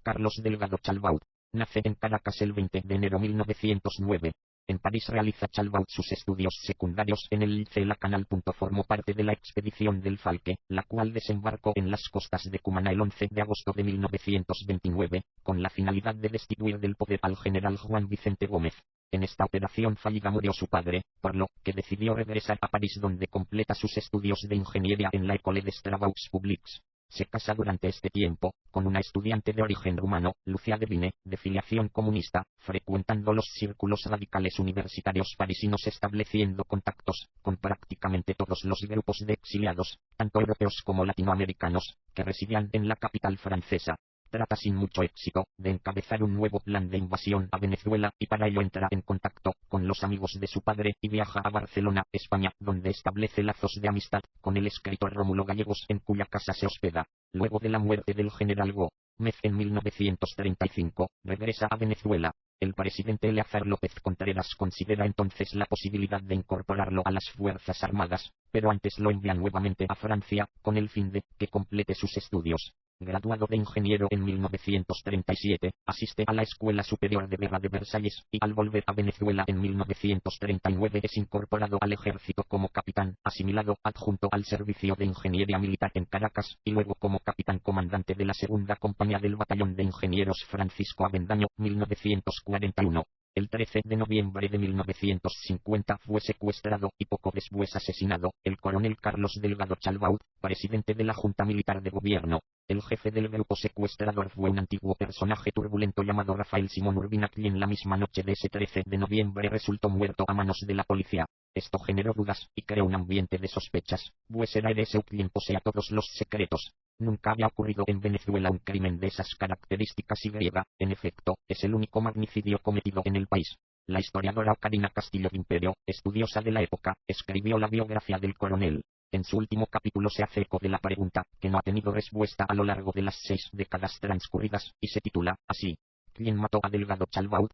Carlos Delgado Chalbaud. Nace en Caracas el 20 de enero de 1909. En París realiza Chalbaud sus estudios secundarios en el Liceo La Canal. Formó parte de la expedición del Falque, la cual desembarcó en las costas de Cumaná el 11 de agosto de 1929, con la finalidad de destituir del poder al general Juan Vicente Gómez. En esta operación fallida murió su padre, por lo que decidió regresar a París, donde completa sus estudios de ingeniería en la École des Travaux Publics. Se casa durante este tiempo con una estudiante de origen rumano, Lucia Devine, de filiación comunista, frecuentando los círculos radicales universitarios parisinos, estableciendo contactos con prácticamente todos los grupos de exiliados, tanto europeos como latinoamericanos, que residían en la capital francesa. Trata sin mucho éxito de encabezar un nuevo plan de invasión a Venezuela, y para ello entra en contacto con los amigos de su padre y viaja a Barcelona, España, donde establece lazos de amistad con el escritor Rómulo Gallegos, en cuya casa se hospeda. Luego de la muerte del general Gómez en 1935, regresa a Venezuela. El presidente Eleazar López Contreras considera entonces la posibilidad de incorporarlo a las Fuerzas Armadas, pero antes lo envía nuevamente a Francia, con el fin de que complete sus estudios. Graduado de ingeniero en 1937, asiste a la Escuela Superior de Guerra de Versalles, y al volver a Venezuela en 1939 es incorporado al ejército como capitán, asimilado, adjunto al servicio de ingeniería militar en Caracas, y luego como capitán comandante de la segunda compañía del batallón de ingenieros Francisco Avendaño, 1941. El 13 de noviembre de 1950 fue secuestrado y poco después asesinado el coronel Carlos Delgado Chalbaud, presidente de la Junta Militar de Gobierno. El jefe del grupo secuestrador fue un antiguo personaje turbulento llamado Rafael Simón Urbina, quien la misma noche de ese 13 de noviembre resultó muerto a manos de la policía. Esto generó dudas y creó un ambiente de sospechas, pues era ese quien posea todos los secretos. Nunca había ocurrido en Venezuela un crimen de esas características y griega, en efecto, es el único magnicidio cometido en el país. La historiadora Karina Castillo de Imperio, estudiosa de la época, escribió la biografía del coronel. En su último capítulo se hace eco de la pregunta, que no ha tenido respuesta a lo largo de las 6 décadas transcurridas, y se titula, así: ¿quién mató a Delgado Chalbaud?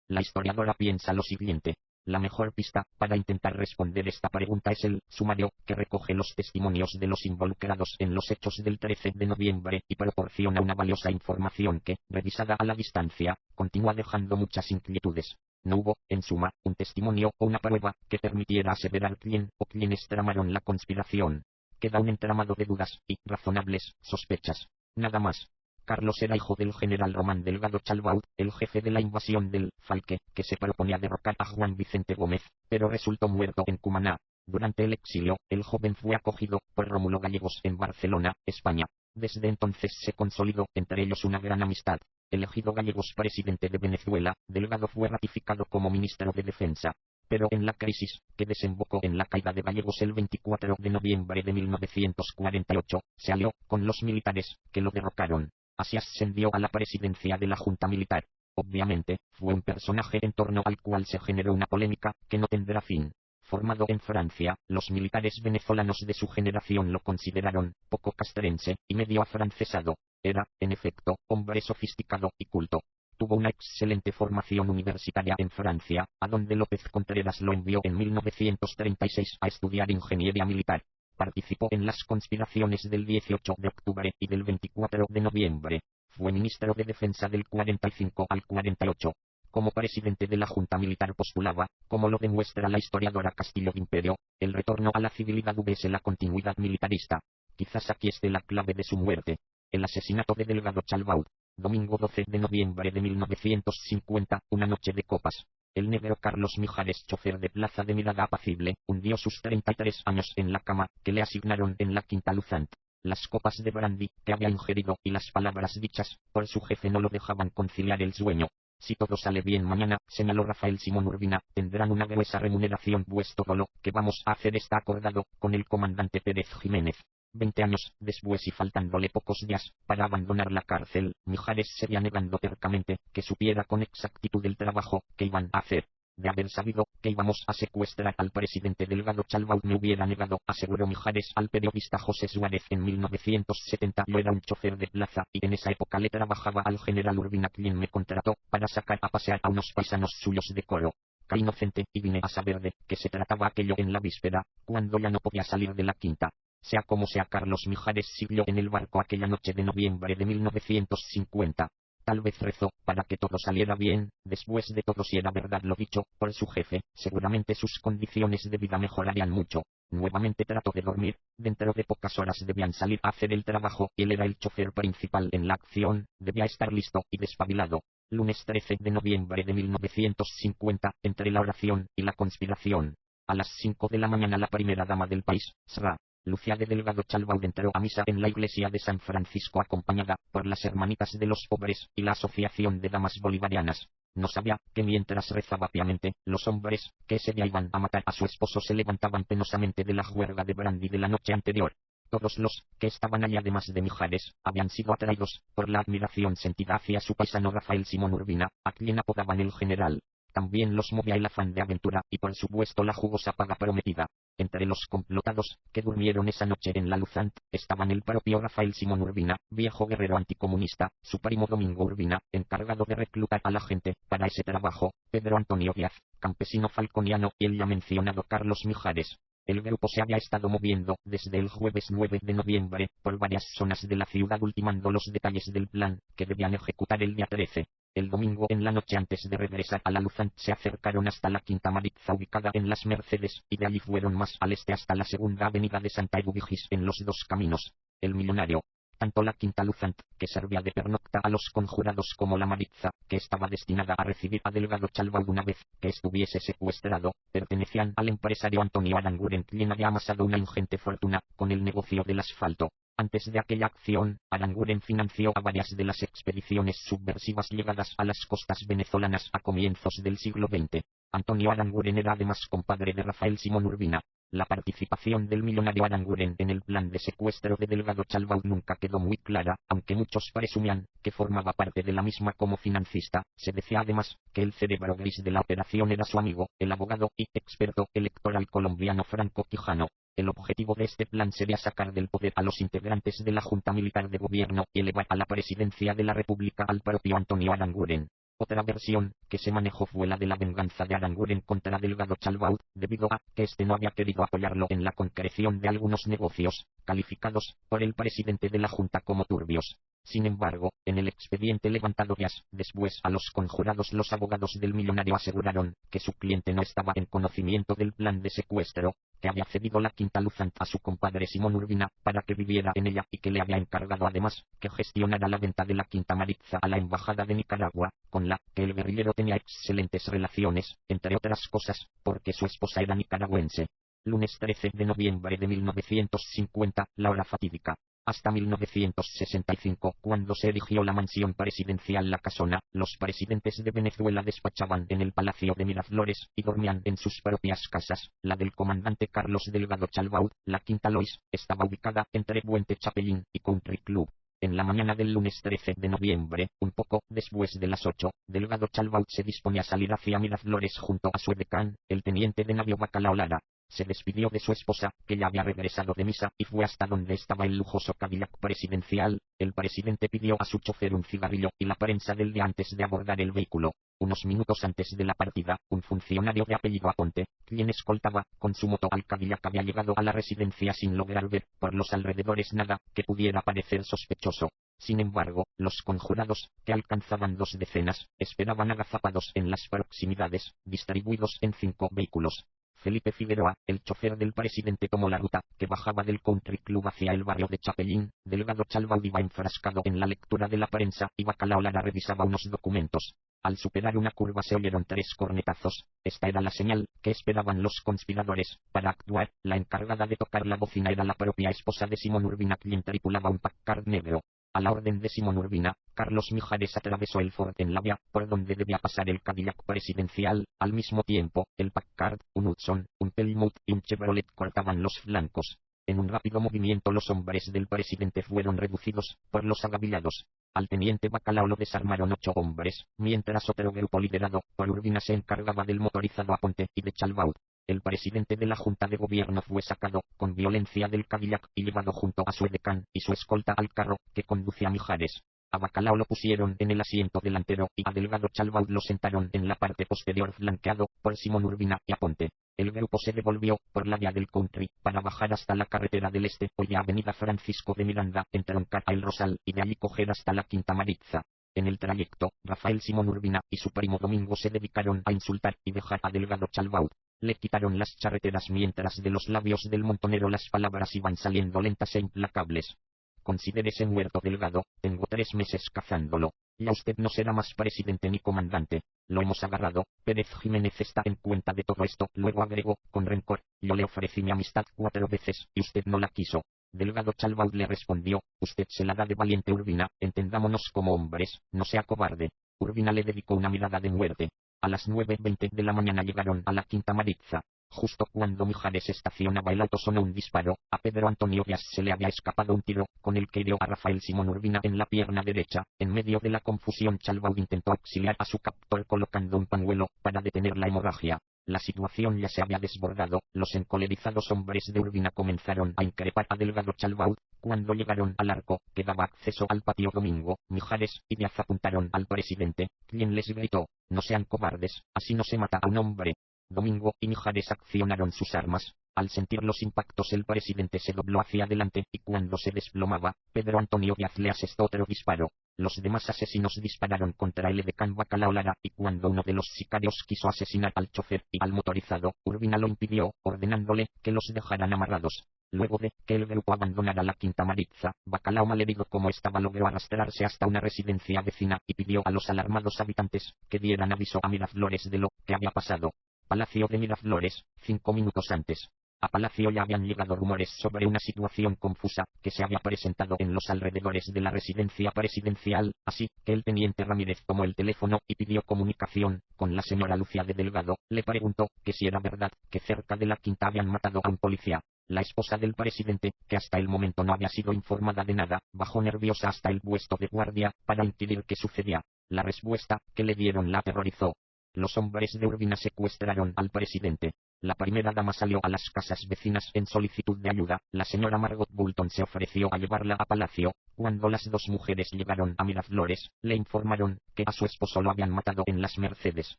La historiadora piensa lo siguiente: la mejor pista para intentar responder esta pregunta es el sumario, que recoge los testimonios de los involucrados en los hechos del 13 de noviembre y proporciona una valiosa información que, revisada a la distancia, continúa dejando muchas inquietudes. No hubo, en suma, un testimonio o una prueba que permitiera aseverar quién o quiénes tramaron la conspiración. Queda un entramado de dudas y razonables sospechas. Nada más. Carlos era hijo del general Román Delgado Chalbaud, el jefe de la invasión del Falque, que se proponía derrocar a Juan Vicente Gómez, pero resultó muerto en Cumaná. Durante el exilio, el joven fue acogido por Rómulo Gallegos en Barcelona, España. Desde entonces se consolidó entre ellos una gran amistad. Elegido Gallegos presidente de Venezuela, Delgado fue ratificado como ministro de Defensa. Pero en la crisis, que desembocó en la caída de Gallegos el 24 de noviembre de 1948, se alió con los militares, que lo derrocaron. Así ascendió a la presidencia de la Junta Militar. Obviamente, fue un personaje en torno al cual se generó una polémica que no tendrá fin. Formado en Francia, los militares venezolanos de su generación lo consideraron poco castrense y medio afrancesado. Era, en efecto, hombre sofisticado y culto. Tuvo una excelente formación universitaria en Francia, a donde López Contreras lo envió en 1936 a estudiar ingeniería militar. Participó en las conspiraciones del 18 de octubre y del 24 de noviembre. Fue ministro de Defensa del 45 al 48. Como presidente de la Junta Militar postulaba, como lo demuestra la historiadora Castillo de Imperio, el retorno a la civilidad vs la continuidad militarista. Quizás aquí esté la clave de su muerte. El asesinato de Delgado Chalbaud. Domingo 12 de noviembre de 1950, una noche de copas. El negro Carlos Mijares, chofer de Plaza de Mirada Apacible, hundió sus 33 años en la cama que le asignaron en la Quinta Luzant. Las copas de brandy que había ingerido y las palabras dichas por su jefe no lo dejaban conciliar el sueño. Si todo sale bien mañana, señaló Rafael Simón Urbina, tendrán una gruesa remuneración, pues todo lo que vamos a hacer está acordado con el comandante Pérez Jiménez. 20 años después y faltándole pocos días para abandonar la cárcel, Mijares seguía negando tercamente que supiera con exactitud el trabajo que iban a hacer. De haber sabido que íbamos a secuestrar al presidente Delgado Chalbaud me hubiera negado, aseguró Mijares al periodista José Suárez en 1970. Yo era un chofer de plaza y en esa época le trabajaba al general Urbina, quien me contrató para sacar a pasear a unos paisanos suyos de Coro. Caí inocente y vine a saber de qué se trataba aquello en la víspera, cuando ya no podía salir de la Quinta. Sea como sea, Carlos Mijares siguió en el barco aquella noche de noviembre de 1950. Tal vez rezó para que todo saliera bien. Después de todo, si era verdad lo dicho por su jefe, seguramente sus condiciones de vida mejorarían mucho. Nuevamente trató de dormir. Dentro de pocas horas debían salir a hacer el trabajo y él era el chofer principal en la acción. Debía estar listo y despabilado. Lunes 13 de noviembre de 1950, entre la oración y la conspiración. A las 5 de la mañana la primera dama del país, Sra. Lucía de Delgado Chalbaud, entró a misa en la iglesia de San Francisco acompañada por las Hermanitas de los Pobres y la Asociación de Damas Bolivarianas. No sabía que mientras rezaba piamente, los hombres, que ese día iban a matar a su esposo, se levantaban penosamente de la juerga de brandy de la noche anterior. Todos los que estaban allí, además de Mijares, habían sido atraídos por la admiración sentida hacia su paisano Rafael Simón Urbina, a quien apodaban el general. También los movía el afán de aventura y por supuesto la jugosa paga prometida. Entre los complotados que durmieron esa noche en la Luzant, estaban el propio Rafael Simón Urbina, viejo guerrero anticomunista, su primo Domingo Urbina, encargado de reclutar a la gente para ese trabajo, Pedro Antonio Díaz, campesino falconiano, y el ya mencionado Carlos Mijares. El grupo se había estado moviendo desde el jueves 9 de noviembre por varias zonas de la ciudad, ultimando los detalles del plan que debían ejecutar el día 13. El domingo, en la noche antes de regresar a la Luzant, se acercaron hasta la Quinta Maritza ubicada en Las Mercedes, y de allí fueron más al este hasta la segunda avenida de Santa Eduvigis en los dos caminos. El millonario, tanto la Quinta Luzant, que servía de pernocta a los conjurados, como la Maritza, que estaba destinada a recibir a Delgado Chalbaud una vez que estuviese secuestrado, pertenecían al empresario Antonio Aranguren, quien había amasado una ingente fortuna con el negocio del asfalto. Antes de aquella acción, Aranguren financió a varias de las expediciones subversivas llegadas a las costas venezolanas a comienzos del siglo XX. Antonio Aranguren era además compadre de Rafael Simón Urbina. La participación del millonario Aranguren en el plan de secuestro de Delgado Chalbaud nunca quedó muy clara, aunque muchos presumían que formaba parte de la misma como financista. Se decía además que el cerebro gris de la operación era su amigo, el abogado y experto electoral colombiano Franco Quijano. El objetivo de este plan sería sacar del poder a los integrantes de la Junta Militar de Gobierno y elevar a la presidencia de la República al propio Antonio Aranguren. Otra versión que se manejó fue la de la venganza de Aranguren contra Delgado Chalbaud, debido a que este no había querido apoyarlo en la concreción de algunos negocios, calificados por el presidente de la Junta como turbios. Sin embargo, en el expediente levantado días después a los conjurados, los abogados del millonario aseguraron que su cliente no estaba en conocimiento del plan de secuestro, que había cedido la Quinta Luzant a su compadre Simón Urbina para que viviera en ella, y que le había encargado además que gestionara la venta de la Quinta Maritza a la Embajada de Nicaragua, con la que el guerrillero tenía excelentes relaciones, entre otras cosas, porque su esposa era nicaragüense. Lunes 13 de noviembre de 1950, la hora fatídica. Hasta 1965, cuando se erigió la mansión presidencial La Casona, los presidentes de Venezuela despachaban en el Palacio de Miraflores y dormían en sus propias casas. La del comandante Carlos Delgado Chalbaud, la Quinta Lois, estaba ubicada entre Puente Chapelín y Country Club. En la mañana del lunes 13 de noviembre, un poco después de las 8, Delgado Chalbaud se disponía a salir hacia Miraflores junto a su edecán, el teniente de navío Bacalao Lara. Se despidió de su esposa, que ya había regresado de misa, y fue hasta donde estaba el lujoso Cadillac presidencial. El presidente pidió a su chofer un cigarrillo y la prensa del día antes de abordar el vehículo. Unos minutos antes de la partida, un funcionario de apellido Aponte, quien escoltaba con su moto al Cadillac, había llegado a la residencia sin lograr ver por los alrededores nada que pudiera parecer sospechoso. Sin embargo, los conjurados, que alcanzaban 2 decenas, esperaban agazapados en las proximidades, distribuidos en 5 vehículos. Felipe Figueroa, el chofer del presidente, tomó la ruta que bajaba del Country Club hacia el barrio de Chapelín. Delgado Chalbaud iba enfrascado en la lectura de la prensa y Bacalao Lara revisaba unos documentos. Al superar una curva se oyeron 3 cornetazos. Esta era la señal que esperaban los conspiradores para actuar. La encargada de tocar la bocina era la propia esposa de Simón Urbina, quien tripulaba un Packard negro. A la orden de Simón Urbina, Carlos Mijares atravesó el Ford en la vía por donde debía pasar el Cadillac presidencial. Al mismo tiempo, el Packard, un Hudson, un Plymouth y un Chevrolet cortaban los flancos. En un rápido movimiento los hombres del presidente fueron reducidos por los agavillados. Al teniente Bacalao lo desarmaron 8 hombres, mientras otro grupo liderado por Urbina se encargaba del motorizado Aponte y de Chalbaud. El presidente de la Junta de Gobierno fue sacado con violencia del Cadillac y llevado junto a su edecán y su escolta al carro que conducía a Mijares. A Bacalao lo pusieron en el asiento delantero y a Delgado Chalbaud lo sentaron en la parte posterior, flanqueado por Simón Urbina y Aponte. El grupo se devolvió por la vía del Country para bajar hasta la carretera del Este, hoy avenida Francisco de Miranda, entroncar a El Rosal y de allí coger hasta la Quinta Maritza. En el trayecto, Rafael Simón Urbina y su primo Domingo se dedicaron a insultar y dejar a Delgado Chalbaud. Le quitaron las charreteras mientras de los labios del montonero las palabras iban saliendo lentas e implacables. Considérese muerto Delgado, tengo 3 meses cazándolo. Ya usted no será más presidente ni comandante. Lo hemos agarrado. Pérez Jiménez está en cuenta de todo esto. Luego agregó, con rencor, yo le ofrecí mi amistad 4 veces, y usted no la quiso. Delgado Chalbaud le respondió, usted se la da de valiente Urbina, entendámonos como hombres, no sea cobarde. Urbina le dedicó una mirada de muerte. A las 9:20 de la mañana llegaron a la Quinta Maritza. Justo cuando Mijares estacionaba el auto sonó un disparo. A Pedro Antonio Díaz se le había escapado un tiro, con el que hirió a Rafael Simón Urbina en la pierna derecha. En medio de la confusión Chalbaud intentó auxiliar a su captor colocando un pañuelo para detener la hemorragia. La situación ya se había desbordado. Los encolerizados hombres de Urbina comenzaron a increpar a Delgado Chalbaud. Cuando llegaron al arco, que daba acceso al patio Domingo, Mijares y Díaz apuntaron al presidente, quien les gritó, no sean cobardes, así no se mata a un hombre. Domingo y Mijares accionaron sus armas. Al sentir los impactos el presidente se dobló hacia adelante y cuando se desplomaba, Pedro Antonio Díaz le asestó otro disparo. Los demás asesinos dispararon contra el edecán Bacalao Lara y cuando uno de los sicarios quiso asesinar al chofer y al motorizado, Urbina lo impidió, ordenándole que los dejaran amarrados. Luego de que el grupo abandonara la Quinta Maritza, Bacalao, malherido como estaba, logró arrastrarse hasta una residencia vecina y pidió a los alarmados habitantes que dieran aviso a Miraflores de lo que había pasado. Palacio de Miraflores, 5 minutos antes. A Palacio ya habían llegado rumores sobre una situación confusa que se había presentado en los alrededores de la residencia presidencial, así que el teniente Ramírez tomó el teléfono y pidió comunicación con la señora Lucía de Delgado. Le preguntó que si era verdad que cerca de la Quinta habían matado a un policía. La esposa del presidente, que hasta el momento no había sido informada de nada, bajó nerviosa hasta el puesto de guardia para impedir que sucedía. La respuesta que le dieron la aterrorizó. Los hombres de Urbina secuestraron al presidente. La primera dama salió a las casas vecinas en solicitud de ayuda. La señora Margot Boulton se ofreció a llevarla a Palacio. Cuando las 2 mujeres llegaron a Miraflores, le informaron que a su esposo lo habían matado en las Mercedes.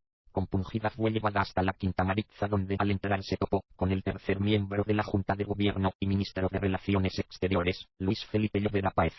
Compungida fue llevada hasta la Quinta Maritza donde al entrar se topó con el tercer miembro de la Junta de Gobierno y ministro de Relaciones Exteriores, Luis Felipe Llovera Páez.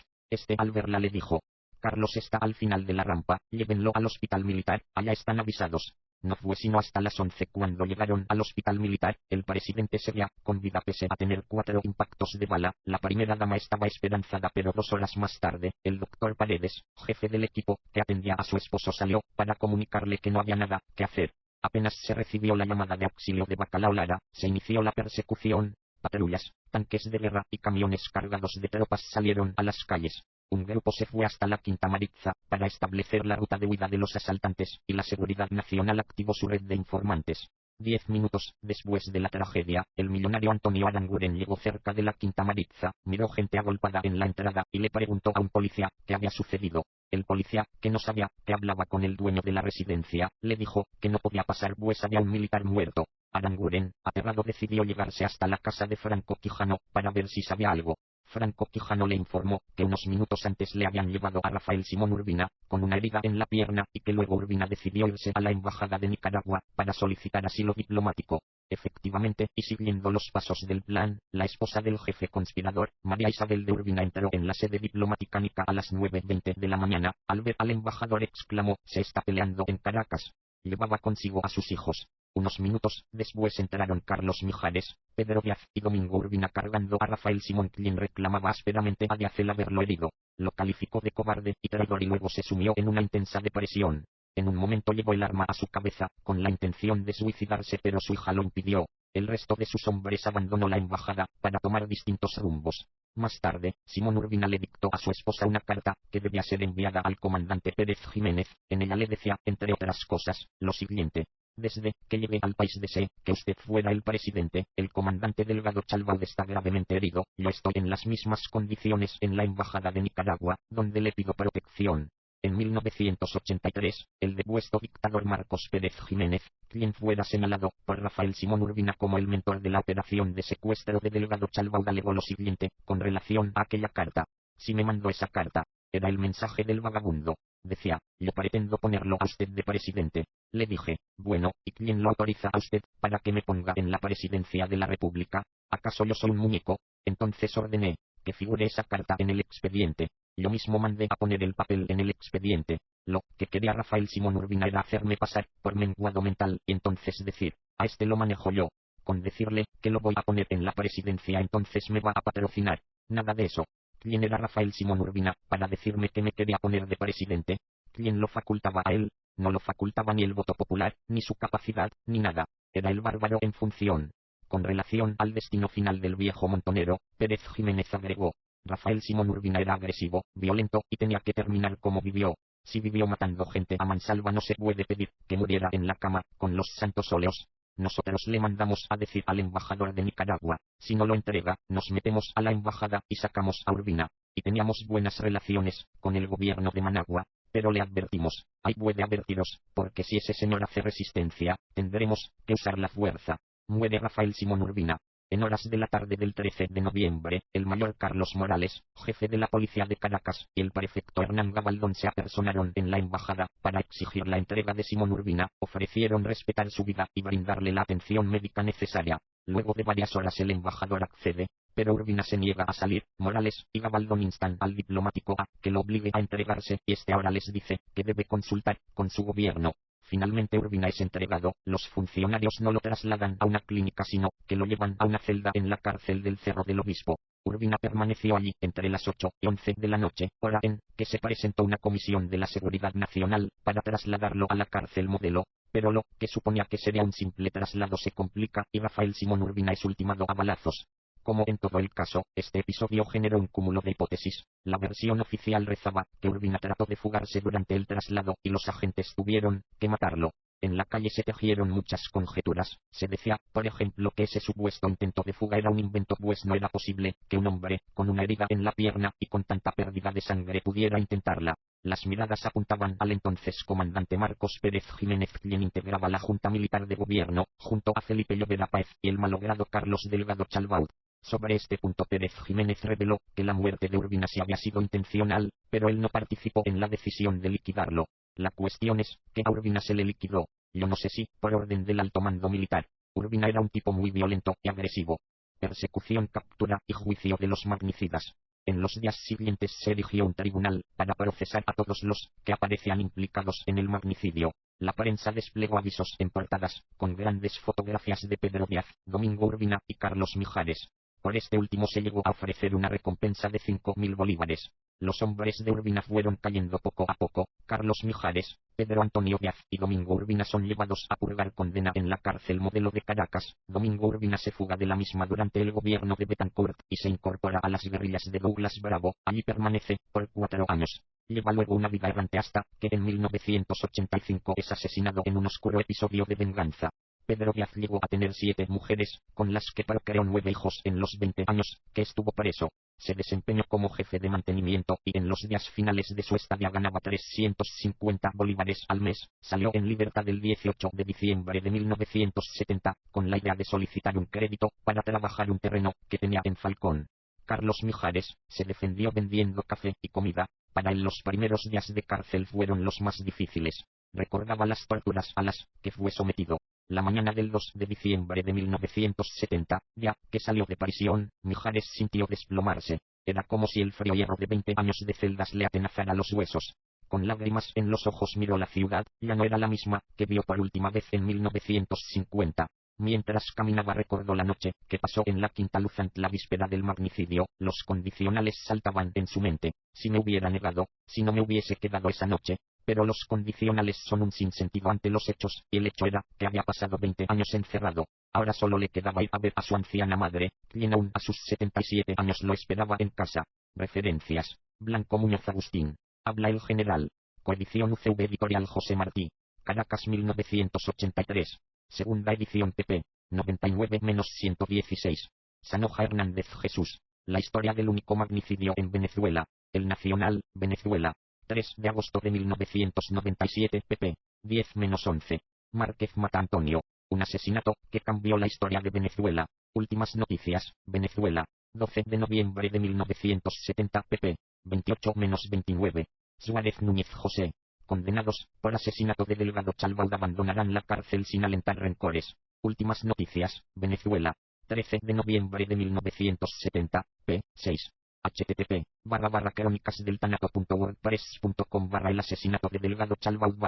Al verla le dijo, Carlos está al final de la rampa, llévenlo al hospital militar, allá están avisados. No fue sino hasta las 11 cuando llegaron al hospital militar. El presidente seguía con vida pese a tener 4 impactos de bala. La primera dama estaba esperanzada, pero 2 horas más tarde, el doctor Paredes, jefe del equipo que atendía a su esposo, salió para comunicarle que no había nada que hacer. Apenas se recibió la llamada de auxilio de Bacalao Lara, se inició la persecución. Patrullas, tanques de guerra y camiones cargados de tropas salieron a las calles. Un grupo se fue hasta la Quinta Maritza para establecer la ruta de huida de los asaltantes y la Seguridad Nacional activó su red de informantes. 10 minutos después de la tragedia, el millonario Antonio Aranguren llegó cerca de la Quinta Maritza, miró gente agolpada en la entrada y le preguntó a un policía qué había sucedido. El policía, que no sabía que hablaba con el dueño de la residencia, le dijo que no podía pasar pues había un militar muerto. Aranguren, aterrado, decidió llegarse hasta la casa de Franco Quijano para ver si sabía algo. Franco Quijano le informó que unos minutos antes le habían llevado a Rafael Simón Urbina, con una herida en la pierna, y que luego Urbina decidió irse a la embajada de Nicaragua para solicitar asilo diplomático. Efectivamente, y siguiendo los pasos del plan, la esposa del jefe conspirador, María Isabel de Urbina, entró en la sede diplomática Nica a las 9:20 de la mañana. Al ver al embajador exclamó, se está peleando en Caracas. Llevaba consigo a sus hijos. Unos minutos después entraron Carlos Mijares, Pedro Díaz y Domingo Urbina cargando a Rafael Simón, quien reclamaba ásperamente a Díaz el haberlo herido. Lo calificó de cobarde y traidor y luego se sumió en una intensa depresión. En un momento llevó el arma a su cabeza, con la intención de suicidarse, pero su hija lo impidió. El resto de sus hombres abandonó la embajada para tomar distintos rumbos. Más tarde, Simón Urbina le dictó a su esposa una carta que debía ser enviada al comandante Pérez Jiménez. En ella le decía, entre otras cosas, lo siguiente: desde que llegué al país deseé que usted fuera el presidente. El comandante Delgado Chalbaud está gravemente herido. Yo estoy en las mismas condiciones en la embajada de Nicaragua, donde le pido protección. En 1983, el depuesto dictador Marcos Pérez Jiménez, quien fuera señalado por Rafael Simón Urbina como el mentor de la operación de secuestro de Delgado Chalbaud, alegó lo siguiente con relación a aquella carta. Si me mandó esa carta, era el mensaje del vagabundo. Decía, yo pretendo ponerlo a usted de presidente. Le dije, bueno, ¿y quién lo autoriza a usted para que me ponga en la presidencia de la República? ¿Acaso yo soy un muñeco? Entonces ordené que figure esa carta en el expediente. Yo mismo mandé a poner el papel en el expediente. Lo que quería Rafael Simón Urbina era hacerme pasar por menguado mental y entonces decir, a este lo manejo yo. Con decirle que lo voy a poner en la presidencia entonces me va a patrocinar. Nada de eso. ¿Quién era Rafael Simón Urbina para decirme que me quería poner de presidente? ¿Quién lo facultaba a él? No lo facultaba ni el voto popular, ni su capacidad, ni nada. Era el bárbaro en función. Con relación al destino final del viejo montonero, Pérez Jiménez agregó, Rafael Simón Urbina era agresivo, violento y tenía que terminar como vivió. Si vivió matando gente a mansalva no se puede pedir que muriera en la cama, con los santos óleos. Nosotros le mandamos a decir al embajador de Nicaragua, si no lo entrega, nos metemos a la embajada y sacamos a Urbina. Y teníamos buenas relaciones con el gobierno de Managua, pero le advertimos, ahí puede advertiros, porque si ese señor hace resistencia, tendremos que usar la fuerza. Muere Rafael Simón Urbina. En horas de la tarde del 13 de noviembre, el mayor Carlos Morales, jefe de la policía de Caracas, y el prefecto Hernán Gabaldón se apersonaron en la embajada para exigir la entrega de Simón Urbina, ofrecieron respetar su vida y brindarle la atención médica necesaria. Luego de varias horas el embajador accede, pero Urbina se niega a salir. Morales y Gabaldón instan al diplomático a que lo obligue a entregarse y este ahora les dice que debe consultar con su gobierno. Finalmente Urbina es entregado, los funcionarios no lo trasladan a una clínica sino que lo llevan a una celda en la cárcel del Cerro del Obispo. Urbina permaneció allí entre las 8 y 11 de la noche, hora en que se presentó una comisión de la Seguridad Nacional para trasladarlo a la cárcel Modelo, pero lo que suponía que sería un simple traslado se complica y Rafael Simón Urbina es ultimado a balazos. Como en todo el caso, este episodio generó un cúmulo de hipótesis. La versión oficial rezaba que Urbina trató de fugarse durante el traslado y los agentes tuvieron que matarlo. En la calle se tejieron muchas conjeturas. Se decía, por ejemplo, que ese supuesto intento de fuga era un invento, pues no era posible que un hombre, con una herida en la pierna y con tanta pérdida de sangre pudiera intentarla. Las miradas apuntaban al entonces comandante Marcos Pérez Jiménez, quien integraba la Junta Militar de Gobierno, junto a Felipe Llovera Páez y el malogrado Carlos Delgado Chalbaud. Sobre este punto Pérez Jiménez reveló que la muerte de Urbina sí había sido intencional, pero él no participó en la decisión de liquidarlo. La cuestión es que a Urbina se le liquidó. Yo no sé si por orden del alto mando militar. Urbina era un tipo muy violento y agresivo. Persecución, captura y juicio de los magnicidas. En los días siguientes se erigió un tribunal para procesar a todos los que aparecían implicados en el magnicidio. La prensa desplegó avisos en portadas, con grandes fotografías de Pedro Díaz, Domingo Urbina y Carlos Mijares. Por este último se llegó a ofrecer una recompensa de 5.000 bolívares. Los hombres de Urbina fueron cayendo poco a poco. Carlos Mijares, Pedro Antonio Díaz y Domingo Urbina son llevados a purgar condena en la cárcel Modelo de Caracas. Domingo Urbina se fuga de la misma durante el gobierno de Betancourt y se incorpora a las guerrillas de Douglas Bravo. Allí permanece por 4 años. Lleva luego una vida errante hasta que en 1985 es asesinado en un oscuro episodio de venganza. Pedro Díaz llegó a tener 7 mujeres, con las que procreó 9 hijos en los 20 años que estuvo preso. Se desempeñó como jefe de mantenimiento y en los días finales de su estadía ganaba 350 bolívares al mes. Salió en libertad el 18 de diciembre de 1970, con la idea de solicitar un crédito para trabajar un terreno que tenía en Falcón. Carlos Mijares se defendió vendiendo café y comida. Para él los primeros días de cárcel fueron los más difíciles. Recordaba las torturas a las que fue sometido. La mañana del 2 de diciembre de 1970, ya que salió de prisión, Mijares sintió desplomarse. Era como si el frío hierro de 20 años de celdas le atenazara los huesos. Con lágrimas en los ojos miró la ciudad, ya no era la misma que vio por última vez en 1950. Mientras caminaba recordó la noche que pasó en la Quinta Luzant la víspera del magnicidio. Los condicionales saltaban en su mente. Si me hubiera negado, si no me hubiese quedado esa noche. Pero los condicionales son un sinsentido ante los hechos, y el hecho era que había pasado 20 años encerrado. Ahora solo le quedaba ir a ver a su anciana madre, quien aún a sus 77 años lo esperaba en casa. Referencias. Blanco Muñoz Agustín. Habla el general. Coedición UCV Editorial José Martí. Caracas 1983. Segunda edición pp. 99-116. Sanoja Hernández Jesús. La historia del único magnicidio en Venezuela. El Nacional, Venezuela. 3 de agosto de 1997 pp. 10-11. Márquez Mata Antonio. Un asesinato que cambió la historia de Venezuela. Últimas noticias, Venezuela. 12 de noviembre de 1970 pp. 28-29. Suárez Núñez José. Condenados por asesinato de Delgado Chalbaud abandonarán la cárcel sin alentar rencores. Últimas noticias, Venezuela. 13 de noviembre de 1970, p. 6. http://crónicasdeltanato.wordpress.com/ El asesinato de Delgado Chalbaud /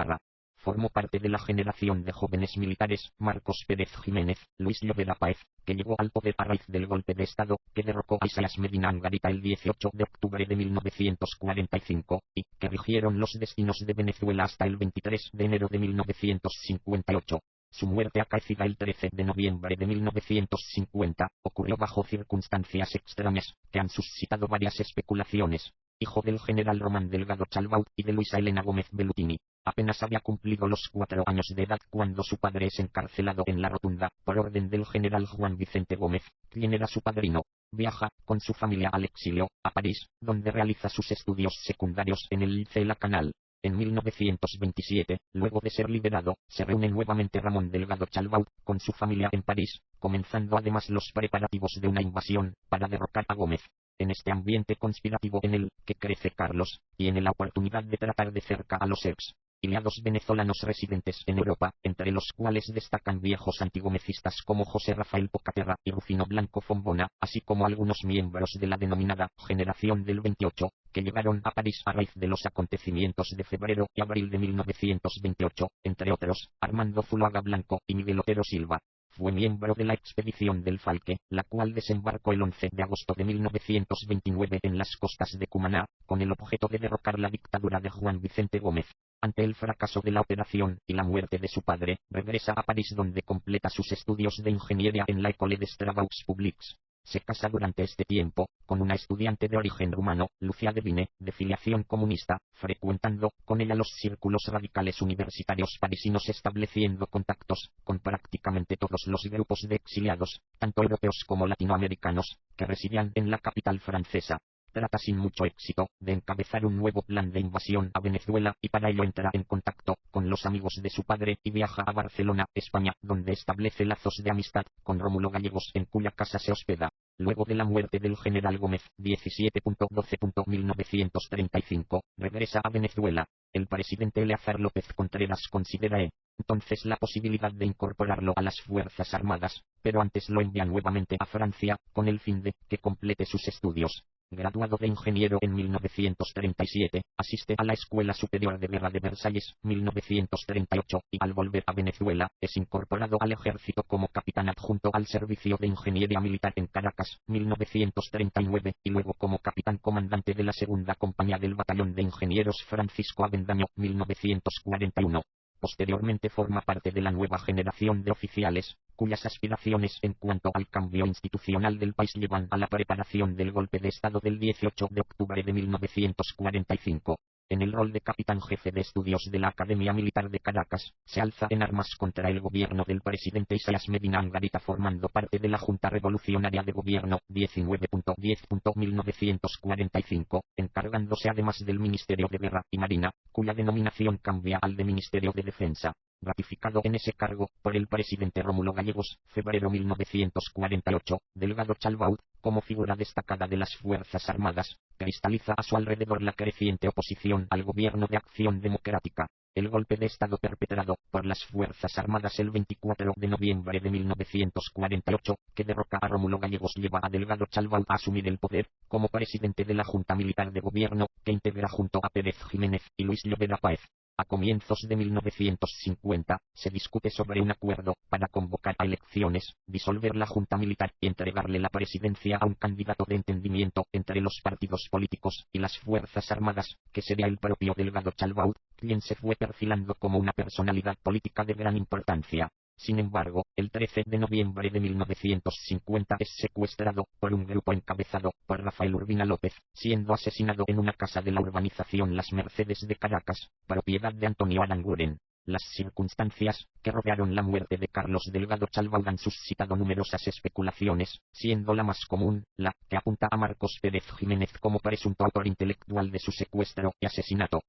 Formó parte de la generación de jóvenes militares, Marcos Pérez Jiménez, Luis Llovera Páez, que llegó al poder a raíz del golpe de Estado, que derrocó a Isaías Medina Angarita el 18 de octubre de 1945, y que rigieron los destinos de Venezuela hasta el 23 de enero de 1958. Su muerte, acaecida el 13 de noviembre de 1950, ocurrió bajo circunstancias extrañas, que han suscitado varias especulaciones. Hijo del general Román Delgado Chalbaud y de Luisa Elena Gómez Bellutini. Apenas había cumplido los 4 años de edad cuando su padre es encarcelado en La Rotunda, por orden del general Juan Vicente Gómez, quien era su padrino. Viaja, con su familia al exilio, a París, donde realiza sus estudios secundarios en el Liceo La Canal. En 1927, luego de ser liberado, se reúne nuevamente Ramón Delgado Chalbaud, con su familia en París, comenzando además los preparativos de una invasión, para derrocar a Gómez. En este ambiente conspirativo en el que crece Carlos, tiene la oportunidad de tratar de cerca a los exiliados venezolanos residentes en Europa, entre los cuales destacan viejos antigomecistas como José Rafael Pocaterra y Rufino Blanco Fombona, así como algunos miembros de la denominada Generación del 28, que llegaron a París a raíz de los acontecimientos de febrero y abril de 1928, entre otros, Armando Zuluaga Blanco y Miguel Otero Silva. Fue miembro de la expedición del Falque, la cual desembarcó el 11 de agosto de 1929 en las costas de Cumaná, con el objeto de derrocar la dictadura de Juan Vicente Gómez. Ante el fracaso de la operación y la muerte de su padre, regresa a París donde completa sus estudios de ingeniería en la École des Travaux Publics. Se casa durante este tiempo, con una estudiante de origen rumano, Lucia Devine, de filiación comunista, frecuentando con ella los círculos radicales universitarios parisinos, estableciendo contactos con prácticamente todos los grupos de exiliados, tanto europeos como latinoamericanos, que residían en la capital francesa. Trata sin mucho éxito de encabezar un nuevo plan de invasión a Venezuela y para ello entra en contacto con los amigos de su padre y viaja a Barcelona, España, donde establece lazos de amistad con Rómulo Gallegos, en cuya casa se hospeda. Luego de la muerte del general Gómez, 17.12.1935, regresa a Venezuela. El presidente Eleazar López Contreras considera entonces la posibilidad de incorporarlo a las Fuerzas Armadas, pero antes lo envía nuevamente a Francia, con el fin de que complete sus estudios. Graduado de ingeniero en 1937, asiste a la Escuela Superior de Guerra de Versalles, 1938, y al volver a Venezuela, es incorporado al ejército como capitán adjunto al Servicio de Ingeniería Militar en Caracas, 1939, y luego como capitán comandante de la segunda compañía del Batallón de Ingenieros Francisco Avendaño, 1941. Posteriormente forma parte de la nueva generación de oficiales, cuyas aspiraciones en cuanto al cambio institucional del país llevan a la preparación del golpe de Estado del 18 de octubre de 1945. En el rol de capitán jefe de estudios de la Academia Militar de Caracas, se alza en armas contra el gobierno del presidente Isaías Medina Angarita, formando parte de la Junta Revolucionaria de Gobierno, 19.10.1945, encargándose además del Ministerio de Guerra y Marina, cuya denominación cambia al de Ministerio de Defensa. Ratificado en ese cargo por el presidente Rómulo Gallegos, febrero 1948, Delgado Chalbaud, como figura destacada de las Fuerzas Armadas, cristaliza a su alrededor la creciente oposición al gobierno de Acción Democrática. El golpe de Estado perpetrado por las Fuerzas Armadas el 24 de noviembre de 1948, que derroca a Rómulo Gallegos, lleva a Delgado Chalbaud a asumir el poder como presidente de la Junta Militar de Gobierno, que integra junto a Pérez Jiménez y Luis Llovera Páez. A comienzos de 1950, se discute sobre un acuerdo para convocar a elecciones, disolver la Junta Militar y entregarle la presidencia a un candidato de entendimiento entre los partidos políticos y las Fuerzas Armadas, que sería el propio Delgado Chalbaud, quien se fue perfilando como una personalidad política de gran importancia. Sin embargo, el 13 de noviembre de 1950 es secuestrado por un grupo encabezado por Rafael Urbina López, siendo asesinado en una casa de la urbanización Las Mercedes de Caracas, propiedad de Antonio Aranguren. Las circunstancias que rodearon la muerte de Carlos Delgado Chalbaud han suscitado numerosas especulaciones, siendo la más común la que apunta a Marcos Pérez Jiménez como presunto autor intelectual de su secuestro y asesinato.